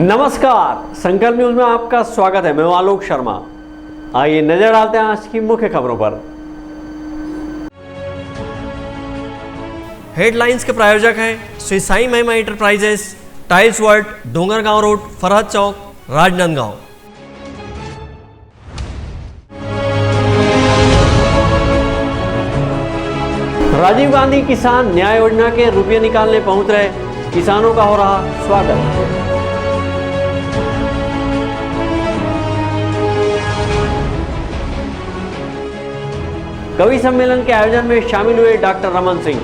नमस्कार, संकल्प न्यूज में आपका स्वागत है। मैं हूं आलोक शर्मा। आइए नजर डालते हैं आज की मुख्य खबरों पर। हेडलाइंस के प्रायोजक हैं Shri Sai Mahima enterprises, tiles world, Dongargaon road, Farhad Chowk, Rajnandgaon. Rajiv Gandhi Kisan Nyay योजना के रुपये निकालने पहुंच रहे किसानों का हो रहा स्वागत। कवि सम्मेलन के आयोजन में शामिल हुए डॉक्टर रमन सिंह।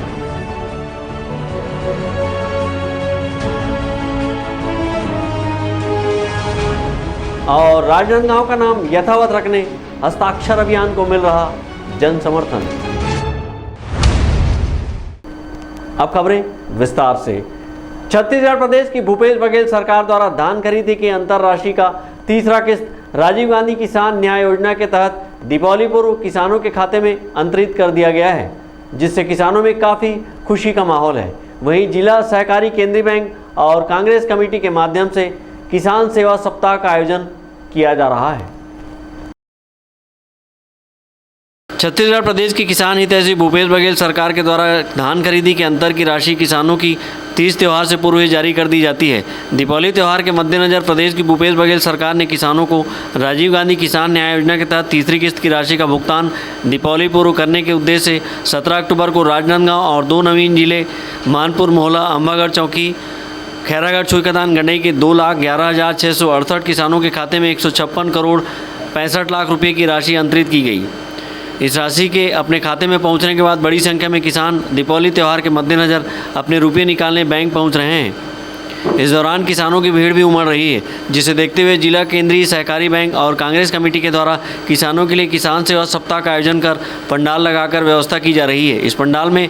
और राजनांदगांव का नाम यथावत रखने हस्ताक्षर अभियान को मिल रहा जन समर्थन। अब खबरें विस्तार से। छत्तीसगढ़ प्रदेश की भूपेश बघेल सरकार द्वारा धान खरीदी की अंतर राशि का तीसरा किस्त राजीव गांधी किसान न्याय योजना के तहत दीपावली पूर्व किसानों के खाते में अंतरित कर दिया गया है, जिससे किसानों में काफ़ी खुशी का माहौल है। वहीं जिला सहकारी केंद्रीय बैंक और कांग्रेस कमेटी के माध्यम से किसान सेवा सप्ताह का आयोजन किया जा रहा है। छत्तीसगढ़ प्रदेश की किसान हितैषी भूपेश बघेल सरकार के द्वारा धान खरीदी के अंतर की राशि किसानों की तीज त्यौहार से पूर्व ही जारी कर दी जाती है। दीपावली त्यौहार के मद्देनजर प्रदेश की भूपेश बघेल सरकार ने किसानों को राजीव गांधी किसान न्याय योजना के तहत तीसरी किस्त की राशि का भुगतान दीपावली पूर्व करने के उद्देश्य से 17 अक्टूबर को राजनांदगांव और 2 नवीन जिले मानपुर, मोहला, अम्बागढ़ चौकी, खैरागढ़, छुईकतान, गंडई के 2,11,668 किसानों के खाते में 156 करोड़ 65 लाख रुपये की राशि अंतरित की गई। इस राशि के अपने खाते में पहुंचने के बाद बड़ी संख्या में किसान दीपावली त्यौहार के मद्देनज़र अपने रुपये निकालने बैंक पहुंच रहे हैं। इस दौरान किसानों की भीड़ भी उमड़ रही है, जिसे देखते हुए जिला केंद्रीय सहकारी बैंक और कांग्रेस कमेटी के द्वारा किसानों के लिए किसान सेवा सप्ताह का आयोजन कर पंडाल लगाकर व्यवस्था की जा रही है। इस पंडाल में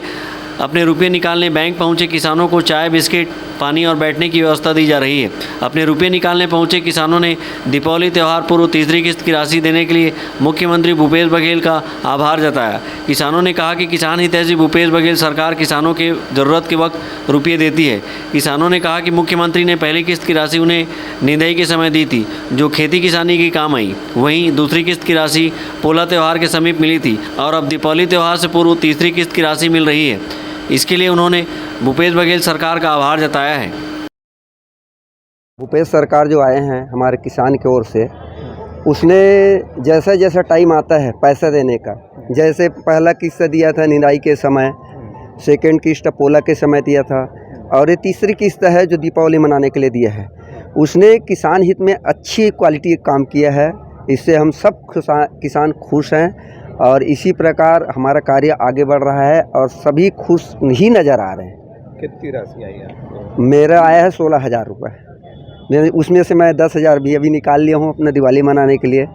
अपने रुपये निकालने बैंक पहुंचे किसानों को चाय, बिस्किट, पानी और बैठने की व्यवस्था दी जा रही है। अपने रुपये निकालने पहुंचे किसानों ने दीपावली त्यौहार पूर्व तीसरी किस्त की राशि देने के लिए मुख्यमंत्री भूपेश बघेल का आभार जताया। किसानों ने कहा कि किसान हितैषी भूपेश बघेल सरकार किसानों के ज़रूरत के वक्त रुपये देती है। किसानों ने कहा कि मुख्यमंत्री ने पहली किस्त की राशि उन्हें निंदाई के समय दी थी, जो खेती किसानी की काम आई। वहीं दूसरी किस्त की राशि पोला त्यौहार के समीप मिली थी और अब दीपावली त्यौहार से पूर्व तीसरी किस्त की राशि मिल रही है। इसके लिए उन्होंने भूपेश बघेल सरकार का आभार जताया है। भूपेश सरकार जो आए हैं हमारे किसान की ओर से, उसने जैसा जैसा टाइम आता है पैसा देने का, जैसे पहला किस्त दिया था निराई के समय, सेकंड किस्त पोला के समय दिया था, और ये तीसरी किस्त है जो दीपावली मनाने के लिए दिया है। उसने किसान हित में अच्छी क्वालिटी काम किया है। इससे हम सब किसान खुश हैं और इसी प्रकार हमारा कार्य आगे बढ़ रहा है और सभी खुश ही नज़र आ रहे हैं। कितनी राशि आई है? मेरा आया है 16,000 रुपये। उसमें से मैं 10,000 भी अभी निकाल लिया हूँ अपना दिवाली मनाने के लिए,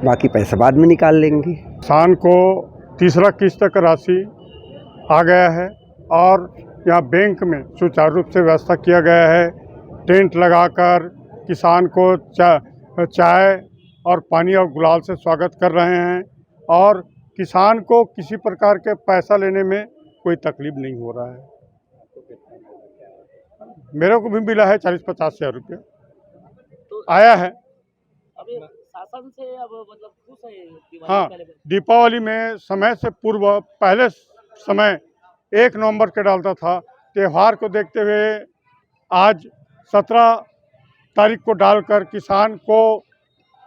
बाकी पैसा बाद में निकाल लेंगे। किसान को तीसरा किस्त का राशि आ गया है और यहाँ बैंक में सुचारू रूप से व्यवस्था किया गया है। टेंट लगाकर किसान को चाय और पानी और गुलाल से स्वागत कर रहे हैं और किसान को किसी प्रकार के पैसा लेने में कोई तकलीफ नहीं हो रहा है। मेरे को भी मिला है 40-50 हज़ार रुपये आया है। अभी शासन से अब मतलब खुश है दीवाली? हाँ, दीपावली में समय से पूर्व पहले समय 1 नवंबर के डालता था। त्यौहार को देखते हुए आज 17 तारीख को डालकर किसान को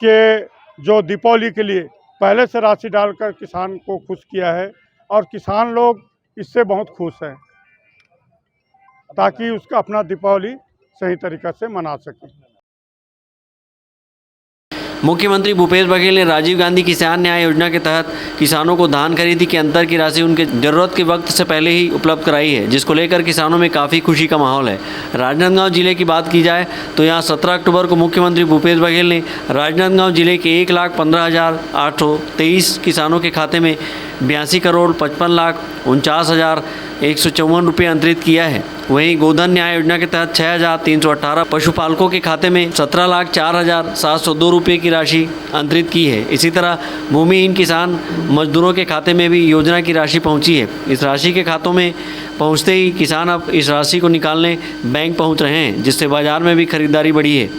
के जो दीपावली के लिए पहले से राशि डालकर किसान को खुश किया है और किसान लोग इससे बहुत खुश हैं, ताकि उसका अपना दीपावली सही तरीक़ा से मना सके। मुख्यमंत्री भूपेश बघेल ने राजीव गांधी किसान न्याय योजना के तहत किसानों को धान खरीदी के अंतर की राशि उनके ज़रूरत के वक्त से पहले ही उपलब्ध कराई है, जिसको लेकर किसानों में काफ़ी खुशी का माहौल है। राजनांदगांव जिले की बात की जाए तो यहां 17 अक्टूबर को मुख्यमंत्री भूपेश बघेल ने राजनांदगांव जिले के 1,15,823 किसानों के खाते में 82,55,49,154 रुपये अंतरित किया है। वहीं गोधन न्याय योजना के तहत 6,318 पशुपालकों के खाते में 17,04,702 रुपये की राशि अंतरित की है। इसी तरह भूमिहीन किसान मजदूरों के खाते में भी योजना की राशि पहुंची है। इस राशि के खातों में पहुंचते ही किसान अब इस राशि को निकालने बैंक पहुंच रहे हैं, जिससे बाजार में भी खरीदारी बढ़ी है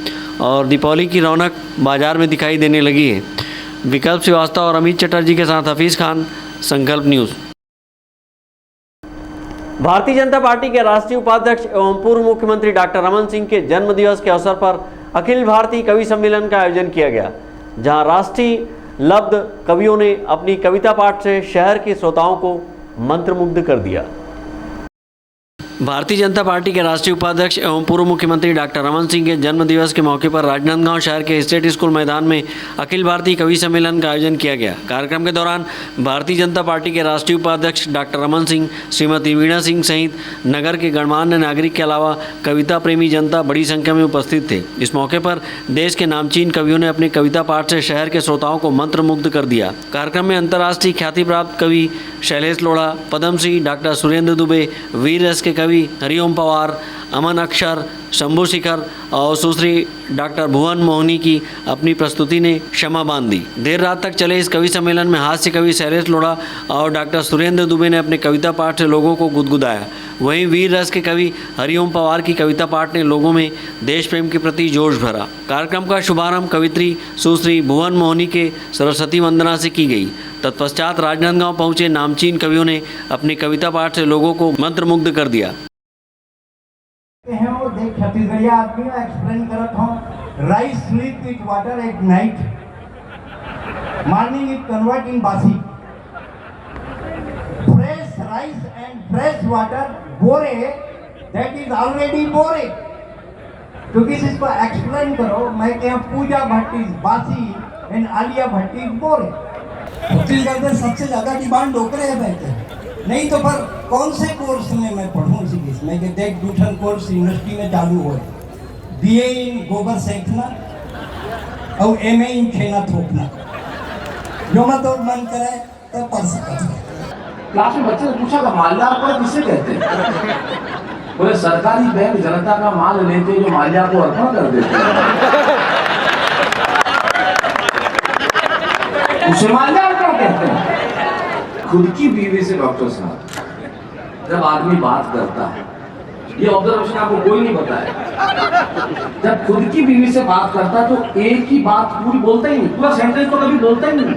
और दीपावली की रौनक बाजार में दिखाई देने लगी है। विकल्प श्रीवास्तव और अमित चटर्जी के साथ हफीज़ खान, संकल्प न्यूज़। भारतीय जनता पार्टी के राष्ट्रीय उपाध्यक्ष एवं पूर्व मुख्यमंत्री डॉक्टर रमन सिंह के जन्मदिवस के अवसर पर अखिल भारतीय कवि सम्मेलन का आयोजन किया गया, जहां राष्ट्रीय लब्ध कवियों ने अपनी कविता पाठ से शहर के श्रोताओं को मंत्रमुग्ध कर दिया। भारतीय जनता पार्टी के राष्ट्रीय उपाध्यक्ष एवं पूर्व मुख्यमंत्री डॉक्टर रमन सिंह के जन्मदिवस के मौके पर राजनांदगांव शहर के स्टेट स्कूल मैदान में अखिल भारतीय कवि सम्मेलन का आयोजन किया गया। कार्यक्रम के दौरान भारतीय जनता पार्टी के राष्ट्रीय उपाध्यक्ष डॉक्टर रमन सिंह, श्रीमती वीणा सिंह सहित नगर के गणमान्य नागरिक के अलावा कविता प्रेमी जनता बड़ी संख्या में उपस्थित थे। इस मौके पर देश के नामचीन कवियों ने अपने कविता पाठ से शहर के श्रोताओं को मंत्रमुग्ध कर दिया। कार्यक्रम में अंतर्राष्ट्रीय ख्याति प्राप्त कवि शैलेश लोढ़ा, पद्मश्री डॉक्टर सुरेंद्र दुबे, वीर रस के कवि हरिओम पवार, अमन अक्षर, शंभू शिखर और सुश्री डॉक्टर भुवन मोहनी की अपनी प्रस्तुति ने क्षमा बांध दी। देर रात तक चले इस कवि सम्मेलन में हास्य कवि शैलेश लोढ़ा और डॉक्टर सुरेंद्र दुबे ने अपने कविता पाठ से लोगों को गुदगुदाया। वहीं वीर रस के कवि हरिओम पवार की कविता पाठ ने लोगों में देश प्रेम के प्रति जोश भरा। कार्यक्रम का शुभारंभ कवित्री सुश्री भुवन मोहनी के सरस्वती वंदना से की गई। तत्पश्चात राजनांदगांव पहुंचे नामचीन कवियों ने अपनी कविता पाठ से लोगों को मंत्रमुग्ध कर दिया। वो देख छत्तीसगढ़िया आदमी एक्सप्लेन करत हूँ। Rice sleep with water at night, morning it convert in basi. Fresh rice and fresh water bore, that is already bore. तो किसी इसको एक्सप्लेन करो। मैं क्या Pooja Bhatt is basi and Alia Bhatt is bore. Chhattisgarh में सबसे ज्यादा डिमांड डोकरे है बैठे, नहीं तो पर कौन से कोर्स में मैं पढ़ूँ इसी केस में कि देख दूसरा कोर्स यूनिवर्सिटी में चालू हो, बीए इन गोबर सेंकना और एमए इन खेना थोपना, जो मत और मन करे तो पढ़ सकता है। क्लास में बच्चे ने पूछा था माल्यार्पण पर किसे कहते हैं? बोले सरकारी बैंक जनता का माल लेते जो माल्या को अर्पण कर देते उसे माल्यार्पण कहते हैं। खुद की बीवी से डॉक्टर साहब जब आदमी बात करता है, ये ऑब्जर्वेशन आपको कोई नहीं बताया, जब खुद की बीवी से बात करता है तो एक ही बात पूरी बोलता ही नहीं, पूरा सेंटेंस तो कभी बोलता ही नहीं,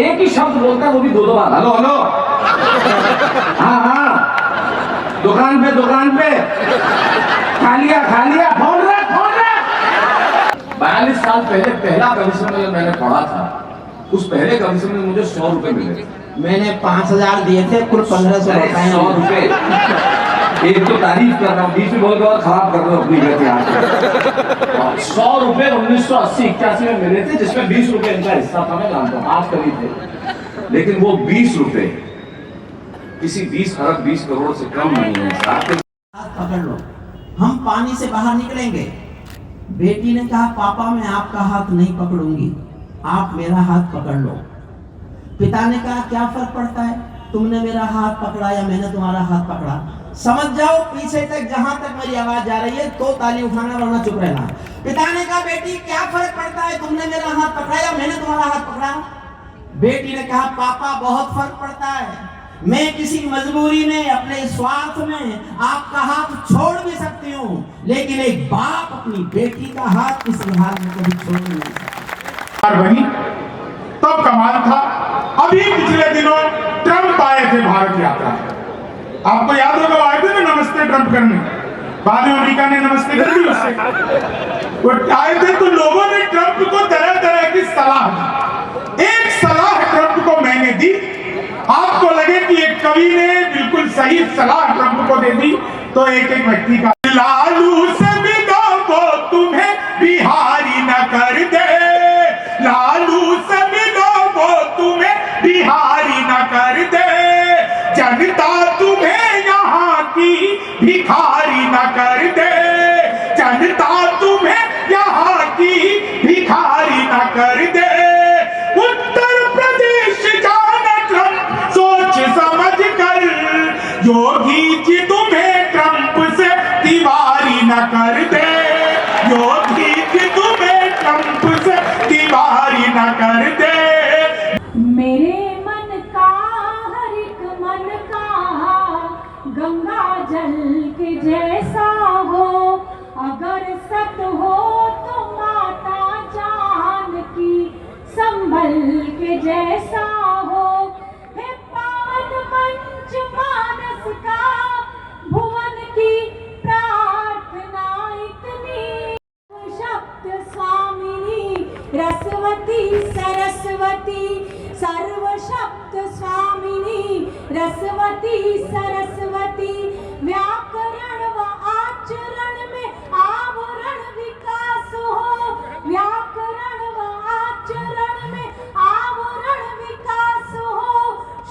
एक ही शब्द बोलता है, वो भी दो दो बार। हेलो हेलो, हाँ हाँ, दुकान पे खा लिया, फोन रख। 42 साल पहले पहला कवि सम्मेलन मैंने पढ़ा था। उस पहले कवि सम्मेलन में मुझे 100 रुपए मिले। मैंने 5000 दिए थे, कुल 1500 बताए। 100 रुपए, एक तो तारीफ कर रहा हूँ, बीच में बोल के और खराब कर रहा हूँ अपनी गति। 100 रुपए 1980-81 में मिले थे, जिसमें 20 रुपए इनका हिस्सा था, मैं जानता हूँ, आज कभी थे। लेकिन वो 20 रुपए किसी 20 अरब 20 करोड़ से कम नहीं है। हाथ पकड़ लो, हम पानी से बाहर निकलेंगे। बेटी ने कहा पापा मैं आपका हाथ नहीं पकड़ूंगी, आप मेरा हाथ पकड़ लो। पिता ने कहा क्या फर्क पड़ता है, तुमने मेरा हाथ पकड़ा या मैंने तुम्हारा हाथ पकड़ा। समझ जाओ पीछे तक, जहां तक मेरी आवाज जा रही है तो ताली उठाना वरना चुप रहना। पिता ने कहा बेटी क्या फर्क पड़ता है, तुमने मेरा हाथ पकड़ा या मैंने तुम्हारा हाथ पकड़ा। बेटी ने कहा पापा बहुत फर्क पड़ता है, मैं किसी मजबूरी में अपने स्वार्थ में आपका हाथ छोड़ भी सकती हूँ, लेकिन एक बाप अपनी बेटी का हाथ किसी हाल में कभी छोड़ नहीं सकता। वही तब कमाल था। अभी पिछले दिनों ट्रंप आए थे भारत यात्रा, आपको याद होगा आए थे ना नमस्ते ट्रंप करने, बाद में अमेरिका ने नमस्ते कर दी उससे। वो आए थे तो लोगों ने ट्रंप को तरह तरह की सलाह दी। एक सलाह ट्रंप को मैंने दी, आपको लगे कि एक कवि ने बिल्कुल सही सलाह ट्रंप को दे दी, तो एक एक व्यक्ति का लालू से बिना वो तुम्हें बिहारी न कर दे, लालू से बिना वो तुम्हें बिहारी न कर दे, जनता तुम्हें यहाँ की भिखारी न कर दे, जनता तुम्हें यहाँ की भिखारी न कर दे। उत्तर प्रदेश जाना ट्रंप योगी जी तुम्हें ट्रंप से दीवारी न कर दे, योगी जी तुम्हें ट्रंप से दीवारी न कर दे। मेरे मन का हर एक मन का गंगा जल के जैसा हो, अगर सत हो तो माता जानकी संभल के जैसा हो। हे पावन मंच मानस का भुवन की प्रार्थना इतनी, शब्द स्वामिनी रसवती सरस्वती, सर्व शब्द स्वामिनी रसवती सरस्वती। व्याकरण व आचरण में आवरण विकास हो, व्याकरण व आचरण में आवरण विकास हो।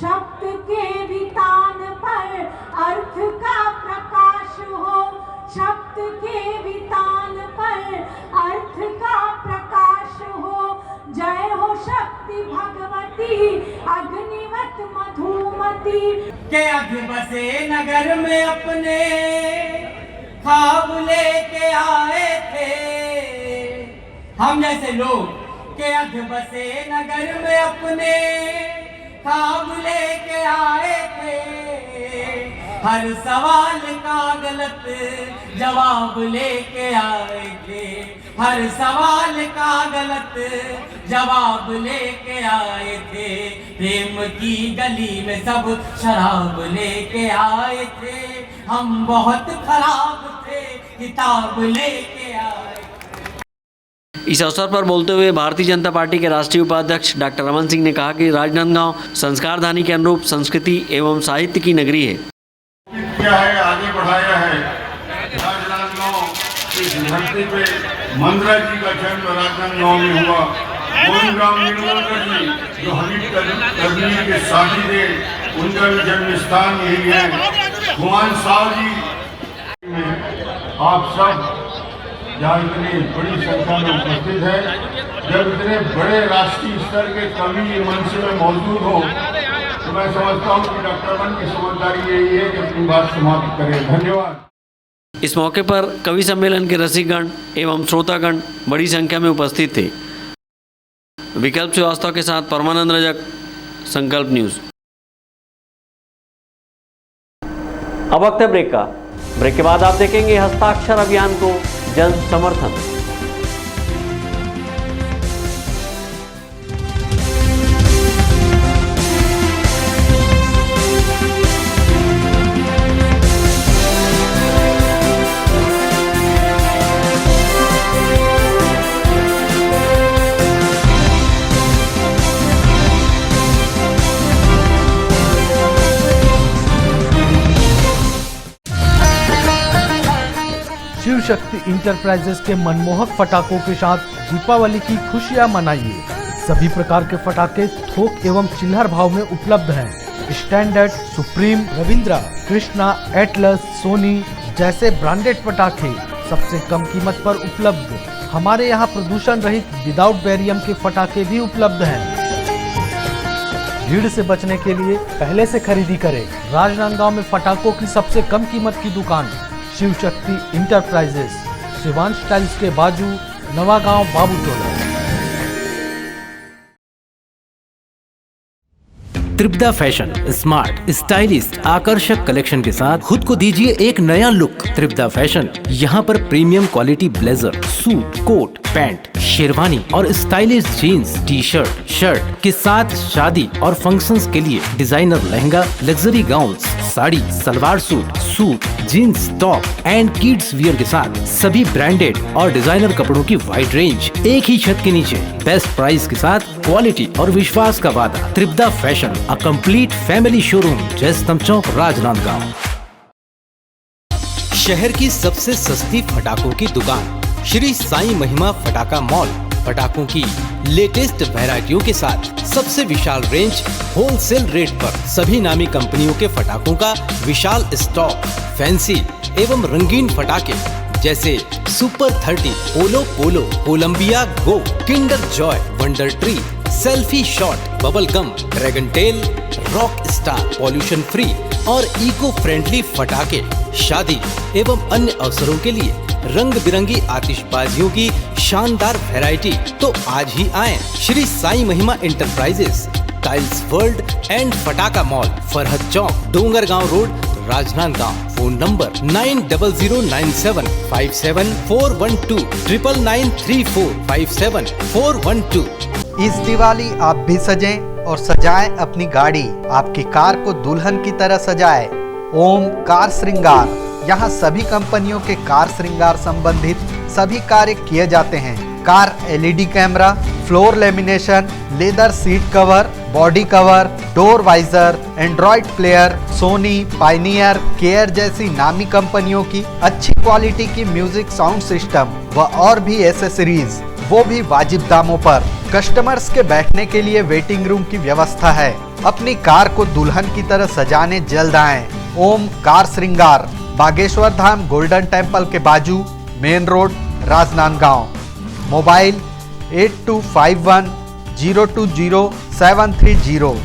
शब्द के वितान पर अर्थ का प्रकाश हो, शब्द के वितान पर अर्थ का प्रकाश हो। जय हो शक्ति भगवती अग्निवत मधुमती। के अघ बसे नगर में अपने ख्वाब लेके आए थे, हम जैसे लोग के अघ बसे नगर में अपने ख्वाब लेके आए थे। हर सवाल का गलत जवाब लेके आए थे, हर सवाल का गलत जवाब लेके आए थे। प्रेम की गली में सब शराब लेके आए थे, हम बहुत खराब थे किताब लेके आए। इस अवसर पर बोलते हुए भारतीय जनता पार्टी के राष्ट्रीय उपाध्यक्ष डॉक्टर रमन सिंह ने कहा कि राजनांदगांव संस्कारधानी के अनुरूप संस्कृति एवं साहित्य की नगरी है। क्या है, आगे बढ़ाया है। राजनांदगांव इस धरती पे मंदरा जी का जन्म राजनांदगांव में हुआ। मोहनराम निर्मलकर जी जो हमीद करनी के साथी थे, उनका भी जन्म स्थान यही है। हुमायूं साहब जी, आप सब जहाँ इतनी बड़ी संख्या में उपस्थित है, जब इतने बड़े राष्ट्रीय स्तर के कवि मंच में मौजूद हो, तो मैं समझता हूँ कि डॉक्टर रमन की समझदारी यही है कि अपनी बात समाप्त करें। धन्यवाद। इस मौके पर कवि सम्मेलन के रसिकगण एवं श्रोतागण बड़ी संख्या में उपस्थित थे। विकल्प श्रीवास्तव के साथ परमानंद रजक, संकल्प न्यूज। अब वक्त है ब्रेक का। ब्रेक के बाद आप देखेंगे हस्ताक्षर अभियान को जन समर्थन। शिव शक्ति इंटरप्राइजेस के मनमोहक पटाखों के साथ दीपावली की खुशियां मनाइए। सभी प्रकार के पटाखे थोक एवं चिल्लर भाव में उपलब्ध हैं। Standard, Supreme, Ravindra, Krishna, Atlas, Sony जैसे ब्रांडेड पटाखे सबसे कम कीमत पर उपलब्ध। हमारे यहाँ प्रदूषण रहित विदाउट बैरियम के पटाखे भी उपलब्ध हैं। भीड़ से बचने के लिए पहले से खरीदी करें। राजनांदगांव में पटाखों की सबसे कम कीमत की दुकान शिव शक्ति इंटरप्राइजेस, शिवांश टाइल्स के बाजू, Navagaon, Babutola. Tripada fashion smart, stylish, आकर्षक कलेक्शन के साथ खुद को दीजिए एक नया लुक। त्रिपदा फैशन यहाँ पर premium quality blazer, suit, coat, pant, sherwani और stylish jeans, T shirt, shirt के साथ शादी और फंक्शंस के लिए designer lehenga, luxury gowns, sari, salwar suit, suit, jeans, top and kids wear के साथ सभी ब्रांडेड और डिजाइनर कपड़ों की वाइड रेंज एक ही छत के नीचे। बेस्ट प्राइस के साथ क्वालिटी और विश्वास का वादा। Tripada fashion, a complete family showroom, Jaistambh Chowk, Rajnandgaon. शहर की सबसे सस्ती पटाखों की दुकान श्री साईं महिमा पटाखा मॉल। पटाखों की लेटेस्ट वैरायटियों के साथ सबसे विशाल रेंज, होलसेल रेट पर सभी नामी कंपनियों के पटाखों का विशाल स्टॉक। फैंसी एवं रंगीन पटाखे जैसे super 30, polo polo, Colombia go, kinder joy, wonder tree, selfie shot, bubble gum, dragon tail, rock star pollution free और इको फ्रेंडली फटाके शादी एवं अन्य अवसरों के लिए रंग बिरंगी आतिशबाजियों की शानदार वैरायटी। तो आज ही आएं Shri Sai Mahima enterprises, tiles world and फटाका mall, Farhad Chowk, Dongargaon road, Rajnandgaon. Phone number 9007574412 9934574412। इस दिवाली आप भी सजें और सजाएं अपनी गाड़ी, आपकी कार को दुल्हन की तरह सजाएं। ओम कार श्रृंगार, यहाँ सभी कंपनियों के कार श्रृंगार संबंधित सभी कार्य किए जाते हैं। Car LED camera, floor lamination, leather seat cover, body cover, door visor, Android player, Sony, Pioneer, Care जैसी नामी कंपनियों की अच्छी क्वालिटी की म्यूजिक साउंड सिस्टम व और भी एसेसरीज, वो भी वाजिब दामों पर। कस्टमर्स के बैठने के लिए वेटिंग रूम की व्यवस्था है। अपनी कार को दुल्हन की तरह सजाने जल्द आएं। ओम कार श्रृंगार, बागेश्वर धाम गोल्डन टेम्पल के बाजू, मेन रोड, राजनांदगांव। मोबाइल 8251020730।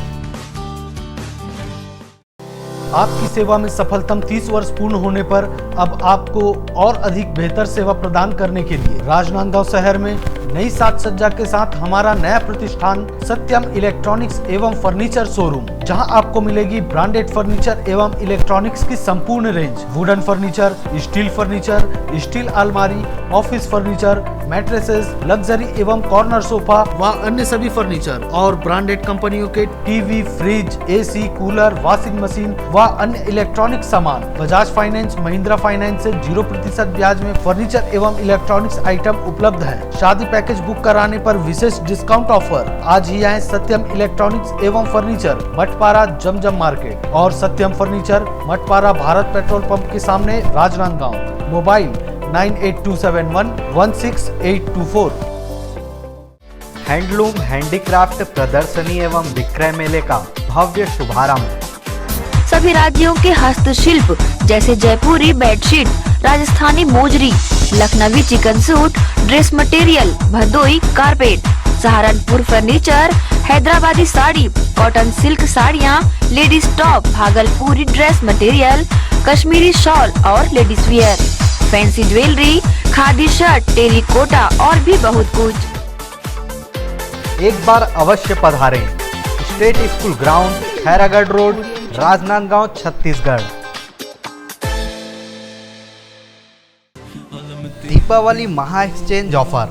आपकी सेवा में सफलतम 30 वर्ष पूर्ण होने पर अब आपको और अधिक बेहतर सेवा प्रदान करने के लिए राजनांदगांव शहर में नई साज सज्जा के साथ हमारा नया प्रतिष्ठान सत्यम इलेक्ट्रॉनिक्स एवं फर्नीचर शोरूम, जहां आपको मिलेगी ब्रांडेड फर्नीचर एवं इलेक्ट्रॉनिक्स की संपूर्ण range, wooden furniture, steel furniture, steel अलमारी, ऑफिस फर्नीचर, मैट्रेसेस, लग्जरी एवं कॉर्नर सोफा व अन्य सभी फर्नीचर और ब्रांडेड कंपनियों के TV, fridge, AC, cooler, washing machine व अन्य इलेक्ट्रॉनिक सामान। बजाज फाइनेंस, महिंद्रा फाइनेंस से 0% ब्याज में फर्नीचर एवं इलेक्ट्रॉनिक्स आइटम उपलब्ध है। शादी पैकेज बुक कराने पर विशेष डिस्काउंट ऑफर। आज ही आए सत्यम इलेक्ट्रॉनिक्स एवं फर्नीचर, मठपारा जमजम मार्केट और Satyam furniture, Mathpara Bharat petrol pump के सामने, राजनांदगांव। मोबाइल 9827116824। हैंडलूम हैंडीक्राफ्ट प्रदर्शनी एवं विक्रय मेले का भव्य शुभारंभ। सभी राज्यों के हस्तशिल्प जैसे Jaipuri bedsheet, Rajasthani mojari, Lucknowi chikan suit, dress material, Bhadohi carpet, Saharanpur furniture, Hyderabadi sari, cotton silk साड़ियाँ, ladies top, Bhagalpuri dress material, Kashmiri shawl और ladies wear, fancy jewellery, khadi shirt, terracotta और भी बहुत कुछ। एक बार अवश्य पधारें। State school ground, Khairagarh road, Rajnandgaon, Chhattisgarh. Deepawali महा एक्सचेंज ऑफर।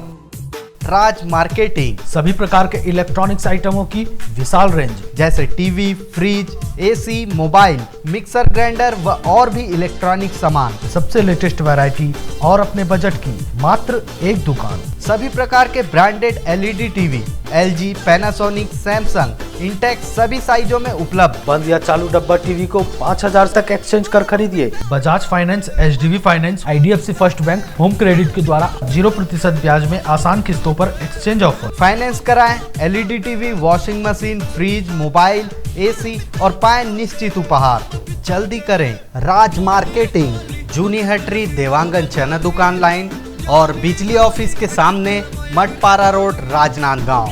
राज मार्केटिंग, सभी प्रकार के इलेक्ट्रॉनिक्स आइटमों की विशाल रेंज जैसे TV, fridge, AC, mobile, mixer grinder व और भी इलेक्ट्रॉनिक सामान। सबसे लेटेस्ट वैरायटी और अपने बजट की मात्र एक दुकान। सभी प्रकार के branded LED TV, LG, Panasonic, Samsung, Intex सभी साइजों में उपलब्ध। बंद या चालू डब्बा टीवी को 5000 तक एक्सचेंज कर खरीदिए। Bajaj finance, HDB finance, IDFC first bank, home credit के द्वारा 0% ब्याज में आसान किस्तों पर एक्सचेंज ऑफर। फाइनेंस कराएं LED TV, washing machine, fridge, mobile, AC और पाएं निश्चित उपहार। जल्दी करें। राज मार्केटिंग, जूनी हटरी, देवांगन चना दुकान लाइन और बिजली ऑफिस के सामने, मठपारा रोड, राजनांदगांव।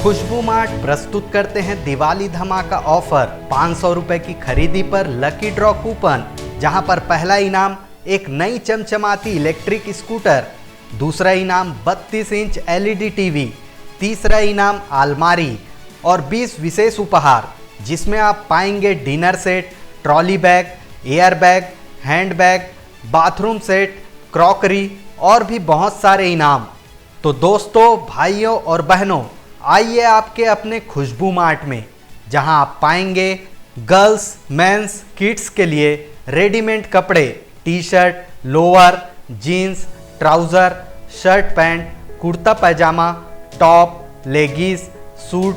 खुशबू मार्ट प्रस्तुत करते हैं दिवाली धमाका ऑफर। 500 रुपए की खरीदी पर लकी ड्रॉ कूपन, जहां पर पहला इनाम एक नई चमचमाती इलेक्ट्रिक स्कूटर, दूसरा इनाम 32 इंच LED टीवी, तीसरा इनाम अलमारी और 20 विशेष उपहार, जिसमें आप पाएंगे dinner set, trolley bag, air bag, hand bag, bathroom set, crockery और भी बहुत सारे इनाम। तो दोस्तों, भाइयों और बहनों, आइए आपके अपने खुशबू मार्ट में, जहां आप पाएंगे गर्ल्स, मेंस, किड्स के लिए रेडीमेड कपड़े, T shirt, lower, jeans, trouser, shirt pant, kurta pyjama, top, leggings, suit,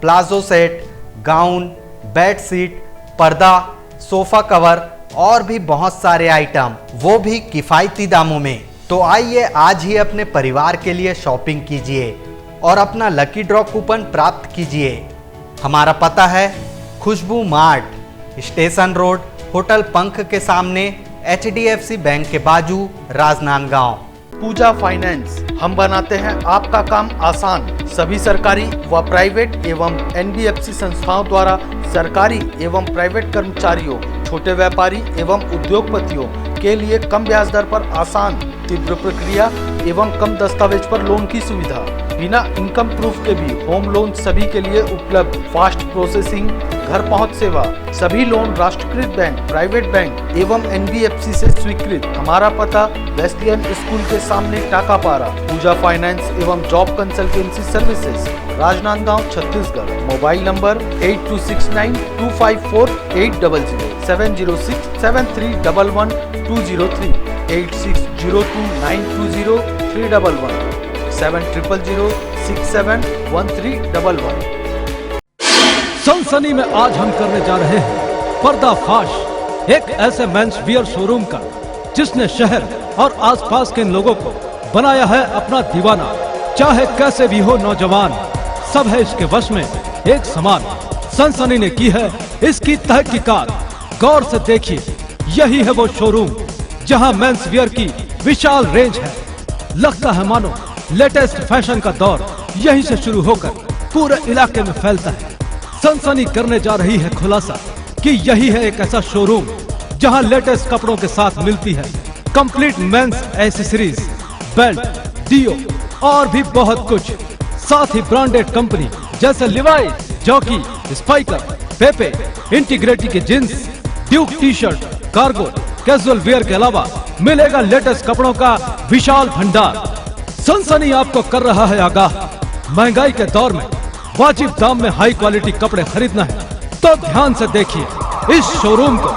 palazzo set, gown, bed sheet, पर्दा, सोफ़ा कवर और भी बहुत सारे आइटम, वो भी किफ़ायती दामों में। तो आइए आज ही अपने परिवार के लिए शॉपिंग कीजिए और अपना लकी ड्रॉ कूपन प्राप्त कीजिए। हमारा पता है खुशबू मार्ट, स्टेशन रोड, होटल पंख के सामने, HDFC बैंक के बाजू, राजनांदगांव। पूजा फाइनेंस। हम बनाते हैं आपका काम आसान। सभी सरकारी व प्राइवेट एवं NBFC संस्थाओं द्वारा सरकारी एवं प्राइवेट कर्मचारियों, छोटे व्यापारी एवं उद्योगपतियों के लिए कम ब्याज दर पर आसान, तीव्र प्रक्रिया एवं कम दस्तावेज पर लोन की सुविधा। बिना इनकम प्रूफ के भी होम लोन सभी के लिए उपलब्ध। फास्ट प्रोसेसिंग, घर पहुंच सेवा। सभी लोन राष्ट्रीयकृत बैंक, प्राइवेट बैंक एवं NBFC से स्वीकृत। हमारा पता वेस्लियन स्कूल के सामने टाकापारा। पूजा फाइनेंस एवं job consultancy services, Rajnandgaon, Chhattisgarh. Mobile number 8269254800, 70673111203, 8602920311, 7000671311। सनसनी में आज हम करने जा रहे हैं पर्दाफाश एक ऐसे मेंस वियर शोरूम का जिसने शहर और आसपास के लोगों को बनाया है अपना दीवाना। चाहे कैसे भी हो नौजवान, सब है इसके वश में एक समान। सनसनी ने की है इसकी तहकीकात। गौर से देखिए, यही है वो शोरूम जहां मेंस वियर की विशाल रेंज है। लगता है मानो लेटेस्ट फैशन का दौर यहीं से शुरू होकर पूरे इलाके में फैलता है। सनसनी करने जा रही है खुलासा कि यही है एक ऐसा शोरूम जहां लेटेस्ट कपड़ों के साथ मिलती है complete men's accessories, belt, deo और भी बहुत कुछ। साथ ही ब्रांडेड कंपनी जैसे Levi's, Jockey, Spykar, Pepe, Integrity के jeans, Duke T-shirt, cargo, casual wear के अलावा मिलेगा लेटेस्ट कपड़ों का विशाल भंडार। सनसनी आपको कर रहा है आगाह, महंगाई के दौर में वाजिब दाम में हाई क्वालिटी कपड़े खरीदना है तो ध्यान से देखिए इस शोरूम को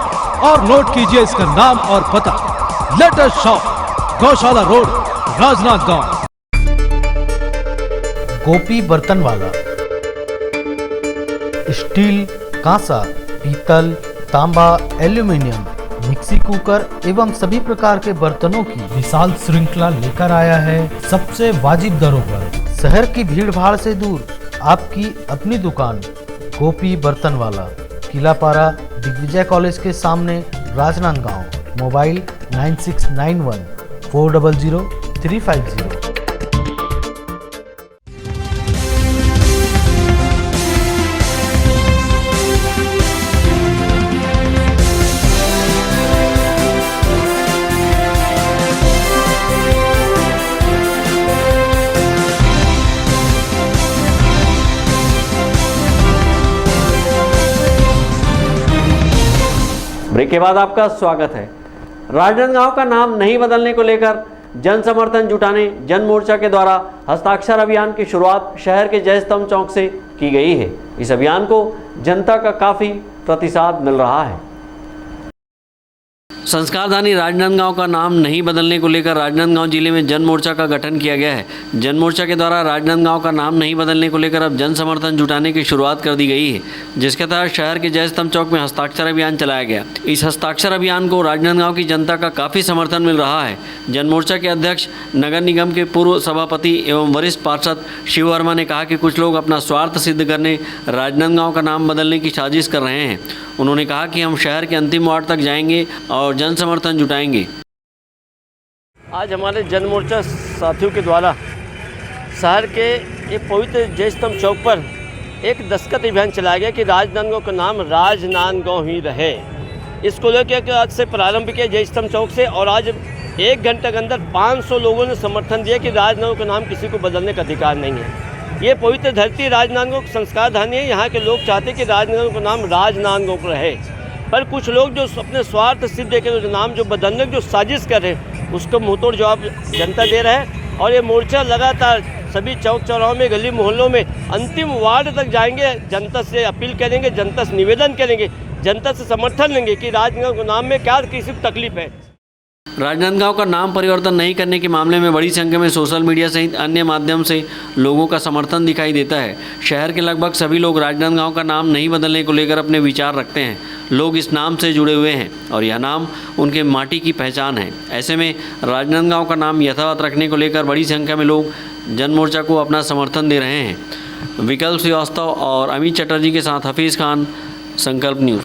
और नोट कीजिए इसका नाम और पता। लेटेस्ट शॉप, गौशाला रोड, राजनांदगांव। गोपी बर्तन वाला स्टील, कांसा, पीतल, तांबा, एल्यूमिनियम, मिक्सी कुकर एवं सभी प्रकार के बर्तनों की विशाल श्रृंखला लेकर आया है सबसे वाजिब दरों पर। शहर की भीड़ भाड़ से दूर आपकी अपनी दुकान गोपी बर्तन वाला, किलापारा, दिग्विजय कॉलेज के सामने, राजनांदगांव। मोबाइल 9691400350। ब्रेक के बाद आपका स्वागत है। राजनांदगांव का नाम नहीं बदलने को लेकर जन समर्थन जुटाने जन मोर्चा के द्वारा हस्ताक्षर अभियान की शुरुआत शहर के जय स्तंभ चौक से की गई है। इस अभियान को जनता का काफ़ी प्रतिसाद मिल रहा है। संस्कारधानी राजनांदगांव का नाम नहीं बदलने को लेकर राजनांदगांव जिले में जन मोर्चा का गठन किया गया है। जन मोर्चा के द्वारा राजनांदगांव का नाम नहीं बदलने को लेकर अब जन समर्थन जुटाने की शुरुआत कर दी गई है, जिसके तहत शहर के जय स्तंभ चौक में हस्ताक्षर अभियान चलाया गया। इस हस्ताक्षर अभियान को राजनांदगांव की जनता का काफ़ी समर्थन मिल रहा है। जन मोर्चा के अध्यक्ष नगर निगम के पूर्व सभापति एवं वरिष्ठ पार्षद शिव वर्मा ने कहा कि कुछ लोग अपना स्वार्थ सिद्ध करने राजनांदगांव का नाम बदलने की साजिश कर रहे हैं। उन्होंने कहा कि हम शहर के अंतिम वार्ड तक जाएंगे और जन समर्थन जुटाएंगे। आज हमारे जन मोर्चा साथियों के द्वारा शहर के एक पवित्र जय स्तंभ चौक पर एक दस्तखत अभियान चलाया गया कि राजनांदगांव का नाम राजनांदगांव ही रहे। इसको लेकर आज से प्रारंभ किया जय स्तंभ चौक से, और आज 1 घंटे के अंदर 500 लोगों ने समर्थन दिया कि राजनांदगांव का नाम किसी को बदलने का अधिकार नहीं है। ये पवित्र धरती राजनांदगांव संस्कार धानी है। यहाँ के लोग चाहते हैं कि राजनांदगांव का नाम राजनांदगांव रहे, पर कुछ लोग जो अपने स्वार्थ सिद्ध के नाम जो बदलने की जो साजिश कर रहे हैं उसको मुंहतोड़ जवाब जनता दे रहा है। और ये मोर्चा लगातार सभी चौक चौराहों में, गली मोहल्लों में, अंतिम वार्ड तक जाएंगे। जनता से अपील करेंगे, जनता से निवेदन करेंगे, जनता से समर्थन लेंगे कि राजनांदगांव के नाम में क्या किसी को तकलीफ है। राजनांदगांव का नाम परिवर्तन नहीं करने के मामले में बड़ी संख्या में सोशल मीडिया सहित अन्य माध्यम से लोगों का समर्थन दिखाई देता है। शहर के लगभग सभी लोग राजनांदगांव का नाम नहीं बदलने को लेकर अपने विचार रखते हैं। लोग इस नाम से जुड़े हुए हैं और यह नाम उनके माटी की पहचान है। ऐसे में राजनांदगांव का नाम यथावत रखने को लेकर बड़ी संख्या में लोग जन मोर्चा को अपना समर्थन दे रहे हैं। विकल्प श्रीवास्तव और अमित चटर्जी के साथ हफीज़ खान, संकल्प news.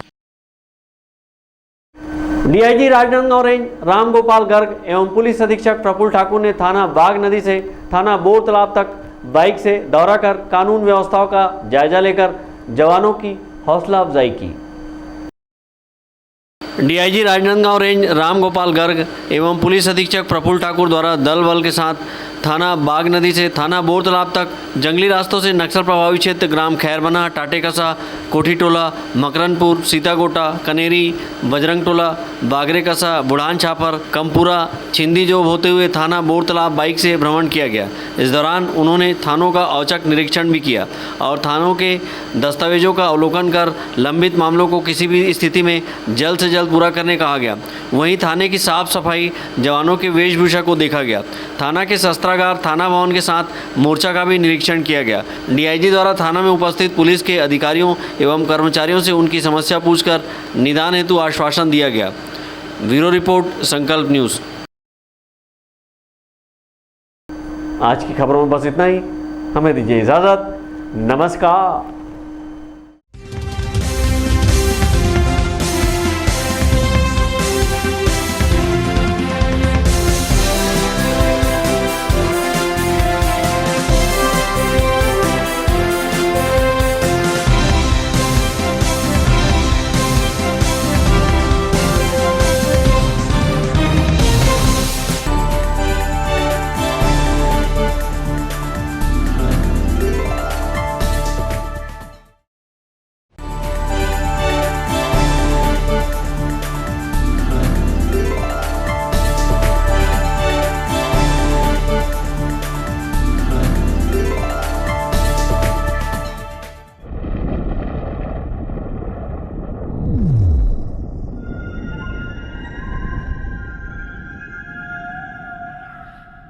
DIG Rajnandgaon range Ram Gopal Garg एवं पुलिस अधीक्षक प्रफुल्ल ठाकुर ने थाना बाग नदी से थाना बोर तालाब तक बाइक से दौरा कर कानून व्यवस्थाओं का जायजा लेकर जवानों की हौसला अफजाई की। डीआईजी राजनांदगांव रेंज राम गोपाल गर्ग एवं पुलिस अधीक्षक प्रफुल्ल ठाकुर द्वारा दल बल के साथ थाना बाग नदी से थाना बोर तालाब तक जंगली रास्तों से नक्सल प्रभावित क्षेत्र ग्राम खैरबना, टाटेकसा, कोठी टोला, मकरनपुर, सीतागोटा, कनेरी, बजरंग टोला, बागरे कसा, बुढ़ान छापर, कमपुरा, छिंदी जोब होते हुए थाना बोर तालाब बाइक से भ्रमण किया गया। इस दौरान उन्होंने थानों का औचक निरीक्षण भी किया और थानों के दस्तावेजों का अवलोकन कर लंबित मामलों को किसी भी स्थिति में जल्द से जल्द पूरा करने कहा गया। वहीं थाने की साफ सफाई, जवानों की वेशभूषा को देखा गया। थाना के शस्त्रागार, थाना भवन के साथ मोर्चा का भी निरीक्षण किया गया। डीआईजी द्वारा थाना में उपस्थित पुलिस के अधिकारियों एवं कर्मचारियों से उनकी समस्या पूछकर निदान हेतु आश्वासन दिया गया। ब्यूरो रिपोर्ट, संकल्प न्यूज़। आज की खबरों में बस इतना ही। हमें दीजिए इजाज़त। नमस्कार।